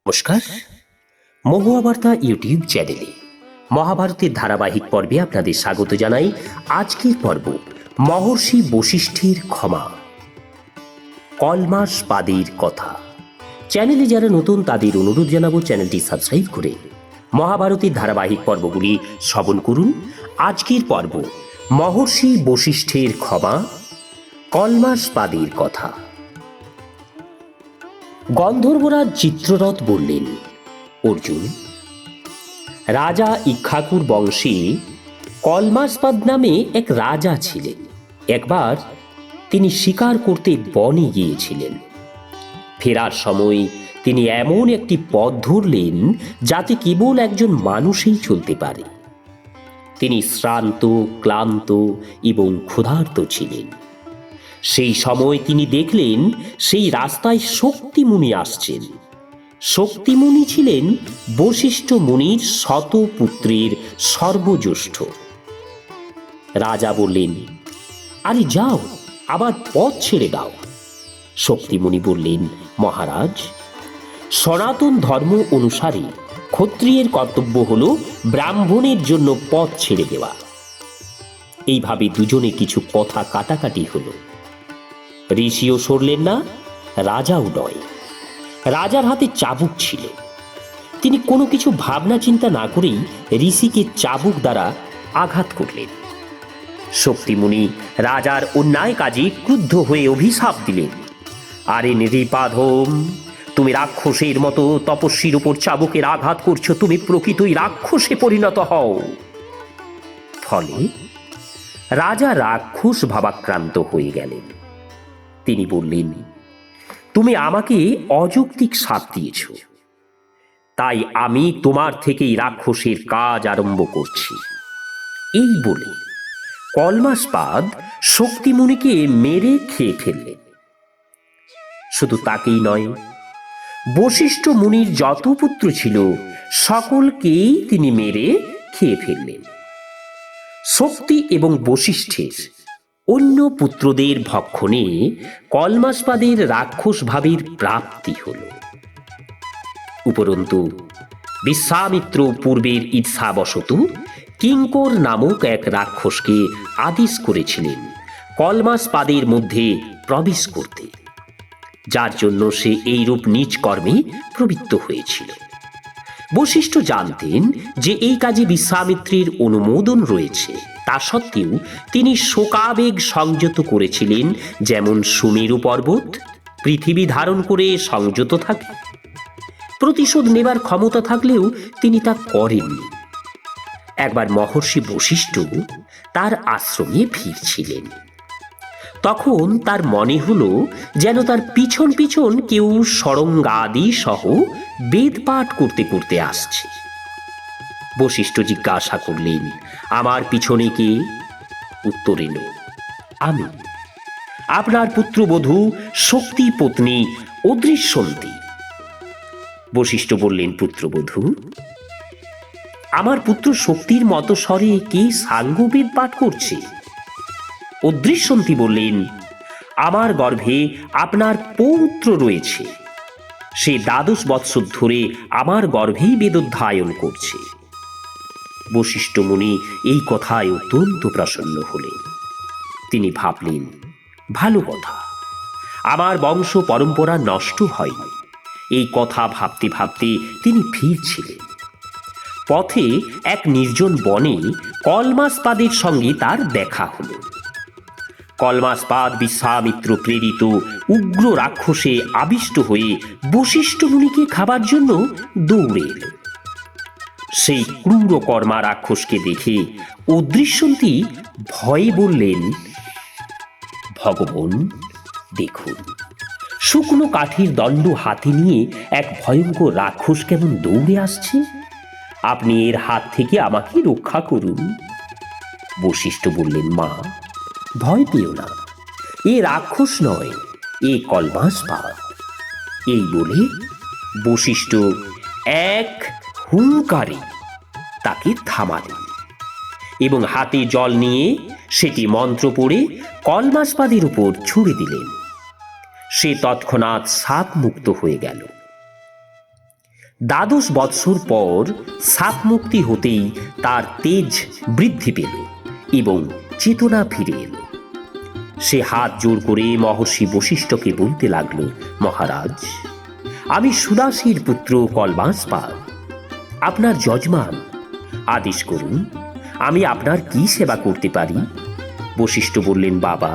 নমস্কার। মহুয়া বার্তা ইউটিউব চ্যানেলে মহাভারতের ধারাবাহিক পর্বে আপনাদের স্বাগত জানাই। আজকের পর্ব মহর্ষি বশিষ্ঠের ক্ষমা, কলমাস পাদের কথা। চ্যানেলে যারা নতুন তাদের অনুরোধ জানাবো চ্যানেলটি সাবস্ক্রাইব করে মহাভারতের ধারাবাহিক পর্বগুলি শ্রবণ করুন। আজকের পর্ব মহর্ষি বশিষ্ঠের ক্ষমা, কলমাস পাদের কথা। গন্ধর্বরাজ চিত্ররথ বললেন, অর্জুন, রাজা ইক্ষ্বাকুর বংশে কলমাসপাদ নামে এক রাজা ছিলেন। একবার তিনি শিকার করতে বনে গিয়েছিলেন। ফেরার সময় তিনি এমন একটি পথ ধরলেন যাতে কেবল একজন মানুষই চলতে পারে। তিনি শ্রান্ত, ক্লান্ত এবং ক্ষুধার্ত ছিলেন। সেই সময় তিনি দেখলেন সেই রাস্তায় শক্তিমুনি আসছেন। শক্তিমুনি ছিলেন বশিষ্ঠ মুনির শতপুত্রের সর্বজ্যেষ্ঠ। রাজা বললেন, আরে যাও, আবার পথ ছেড়ে দাও। শক্তিমুনি বললেন, মহারাজ, সনাতন ধর্ম অনুসারে ক্ষত্রিয়ের কর্তব্য হল ব্রাহ্মণের জন্য পথ ছেড়ে দেওয়া। এইভাবে দুজনে কিছু কথা কাটাকাটি হলো। ঋষিও সরলেন না, রাজাও নয়। রাজার হাতে চাবুক ছিল। তিনি কোনো কিছু ভাবনা চিন্তা না করেই ঋষিকে চাবুক দ্বারা আঘাত করলেন। শক্তিমুনি রাজার অন্যায় কাজে ক্রুদ্ধ হয়ে অভিশাপ দিলেন, আরে নৃপাধম, তুমি রাক্ষসের মতো তপস্বীর উপর চাবুকের আঘাত করছো, তুমি প্রকৃতই রাক্ষসে পরিণত হও। ফলে রাজা রাক্ষস ভাবাক্রান্ত হয়ে গেলেন। তিনি বললেন, তুমি আমাকে অযৌক্তিক শাপ দিয়েছ, তাই আমি তোমার থেকেই রাক্ষসের কাজ আরম্ভ করছি। এই বলে কলমাসপাদ শক্তিমুনিকে মেরে খেয়ে ফেললেন। শুধু তাকেই নয়, বশিষ্ঠ মুনির যত পুত্র ছিল সকলকেই তিনি মেরে খেয়ে ফেললেন। শক্তি এবং বশিষ্ঠের অন্য পুত্রদের ভক্ষণে কলমাসপাদের রাক্ষস ভাবের প্রাপ্তি হল। উপরন্তু বিশ্বামিত্র পূর্বের ঈর্ষাবশত কিঙ্কর নামক এক রাক্ষসকে আদেশ করেছিলেন কলমাসপাদের মধ্যে প্রবেশ করতে, যার জন্য সে এইরূপ নীচ কর্মে প্রবৃত্ত হয়েছিল। বশিষ্ঠ জানতেন যে এই কাজে বিশ্বামিত্রের অনুমোদন রয়েছে, তা সত্ত্বেও তিনি শোকাবেগ সংযত করেছিলেন, যেমন সুমেরু পর্বত পৃথিবী ধারণ করে সংযত থাকে। প্রতিশোধ নেবার ক্ষমতা থাকলেও তিনি তা করেননি। একবার মহর্ষি বশিষ্ঠ তার আশ্রমে ফিরছিলেন। তখন তার মনে হলো যেন তার পিছন পিছন কেউ সরঙ্গাদি সহ বেদ পাঠ করতে করতে আসছে। বশিষ্ঠ জিজ্ঞাসা করলেন, আমার পিছনে কে? উত্তর এলো, আমি, আপনার পুত্রবধূ শক্তি পত্নী অদৃশ্যন্তী। বশিষ্ঠ বললেন, পুত্রবধূ, আমার পুত্র শক্তির মতো স্বরে কে সাঙ্গবেদ পাঠ করছে? অদৃশ্যন্তী বললেন, আমার গর্ভে আপনার পৌত্র রয়েছে, সে 12 বৎসর ধরে আমার গর্ভেই বেদোধ্যায়ন করছে। বশিষ্ঠ মুনি এই কথায় অত্যন্ত প্রসন্ন হলেন। তিনি ভাবলেন, ভালো কথা, আমার বংশ পরম্পরা নষ্ট হয়নি। এই কথা ভাবতে ভাবতে তিনি ফিরছিলেন। পথে এক নির্জন বনে কলমাসপাদের সঙ্গে তার দেখা হল। কলমাসপাদ বিশ্বামিত্র প্রেরিত উগ্র রাক্ষসে আবিষ্ট হয়ে বশিষ্ঠ মুনিকে খাবার জন্য দৌড়ে এল। সেই ক্রূর কর্মা রাক্ষসকে দেখে অদৃশ্যন্তী ভয়ে বললেন, ভগবান, দেখুন, শুকনো কাঠের দণ্ড হাতে নিয়ে এক ভয়ঙ্কর রাক্ষস কেমন দৌড়ে আসছে। আপনি এর হাত থেকে আমাকে রক্ষা করুন। বশিষ্ঠ বললেন, মা, ভয় পেও না, এ রাক্ষস নয়, এ কলমাসপাদ। এই বলে বশিষ্ঠ এক হুঙ্কারে তাকে থামালেন এবং হাতে জল নিয়ে সেটি মন্ত্র পড়ে কলমাসপাদের উপর ছুঁড়ে দিলেন। সে তৎক্ষণাৎ সাপ মুক্ত হয়ে গেল। দ্বাদশ বৎসর পর সাপ মুক্তি হতেই তার তেজ বৃদ্ধি পেল এবং চেতনা ফিরে এলো। সে হাত জোড় করে মহর্ষি বশিষ্ঠকে বলতে লাগলো, মহারাজ, আমি সুদাসীর পুত্র কলমাসপাদ, আপনার যজমান। আদেশ করুন, আমি আপনার কি সেবা করতে পারি? বশিষ্ঠ বললেন, বাবা,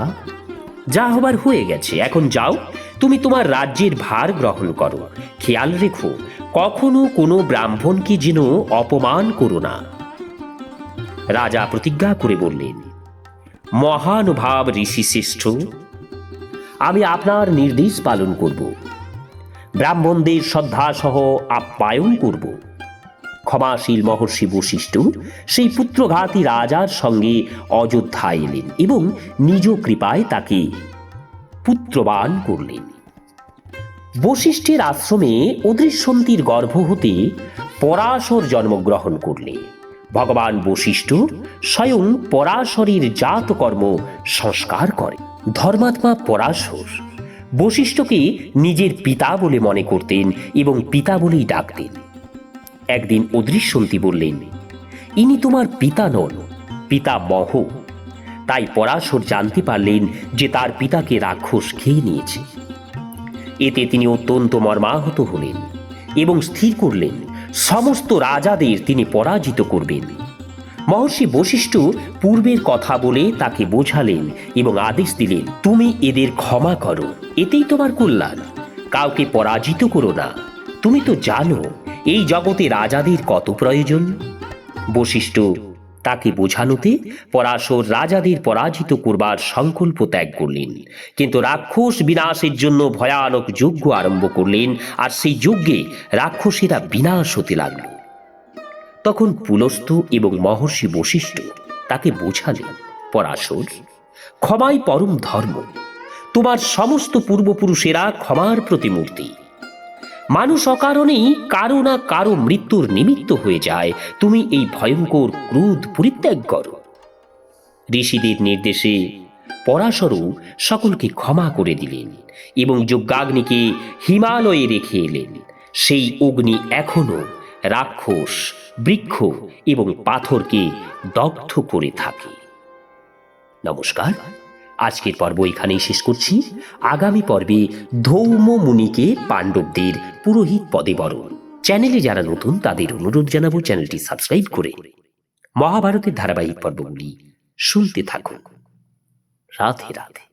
যা হবার হয়ে গেছে, এখন যাও, তুমি তোমার রাজ্যের ভার গ্রহণ করো। খেয়াল রেখো, কখনো কোনো ব্রাহ্মণকে যেন অপমান করো না। রাজা প্রতিজ্ঞা করে বললেন, মহানুভাব ঋষি শ্রেষ্ঠ, আমি আপনার নির্দেশ পালন করব, ব্রাহ্মণদের শ্রদ্ধাসহ আপ্যায়ন করব। ক্ষমাশীল মহর্ষি বশিষ্ঠ সেই পুত্রঘাতী রাজার সঙ্গে অযোধ্যায় এলেন এবং নিজ কৃপায় তাকে পুত্রবান করলেন। বশিষ্ঠের আশ্রমে অদৃশ্যন্তীর গর্ভ হতে পরাশর জন্মগ্রহণ করলে ভগবান বশিষ্ঠ স্বয়ং পরাশরের জাতকর্ম সংস্কার করে। ধর্মাত্মা পরাশর বশিষ্ঠকে নিজের পিতা বলে মনে করতেন এবং পিতা বলেই ডাকতেন। একদিন অদৃশ্যন্তী বললেন, ইনি তোমার পিতা নন, পিতামহ। তাই পরাশর জানতে পারলেন যে তার পিতাকে রাক্ষস খেয়ে নিয়েছে। এতে তিনি অত্যন্ত মর্মাহত হলেন এবং স্থির করলেন সমস্ত রাজাদের তিনি পরাজিত করবেন। মহর্ষি বশিষ্ঠ পূর্বের কথা বলে তাকে বোঝালেন এবং আদেশ দিলেন, তুমি এদের ক্ষমা করো, এতেই তোমার কল্যাণ। কাউকে পরাজিত করো না। তুমি তো জানো এই জগতে রাজাদের কত প্রয়োজন। বশিষ্ঠ তাকে বোঝানোতে পরাশর রাজাদের পরাজিত করবার সংকল্প ত্যাগ করলেন, কিন্তু রাক্ষস বিনাশের জন্য ভয়ানক যজ্ঞ আরম্ভ করলেন, আর সেই যজ্ঞে রাক্ষসেরা বিনাশ হতে লাগল। তখন পুলস্ত্য এবং মহর্ষি বশিষ্ঠ তাকে বোঝালেন, পরাশর, ক্ষমাই পরম ধর্ম। তোমার সমস্ত পূর্বপুরুষেরা ক্ষমার প্রতিমূর্তি। মানুষ অকারণেই কারো না কারো মৃত্যুর নিমিত্ত হয়ে যায়। তুমি এই ভয়ঙ্কর ক্রোধ পরিত্যাগ করো। ঋষিদের নির্দেশে পরাশরও সকলকে ক্ষমা করে দিলেন এবং যজ্ঞাগ্নিকে হিমালয়ে রেখে এলেন। সেই অগ্নি এখনো রাক্ষস, বৃক্ষ এবং পাথরকে দগ্ধ করে থাকে। নমস্কার, আজকের পর্ব এখানেই শেষ করছি। আগামী পর্বে ধৌম মুনিকে পাণ্ডবদের পুরোহিত পদে বরণ। চ্যানেলে যারা নতুন তাদের অনুরোধ জানাবো চ্যানেলটি সাবস্ক্রাইব করে মহাভারতের ধারাবাহিক পর্বগুলি শুনতে থাকুন। রাধে রাধে।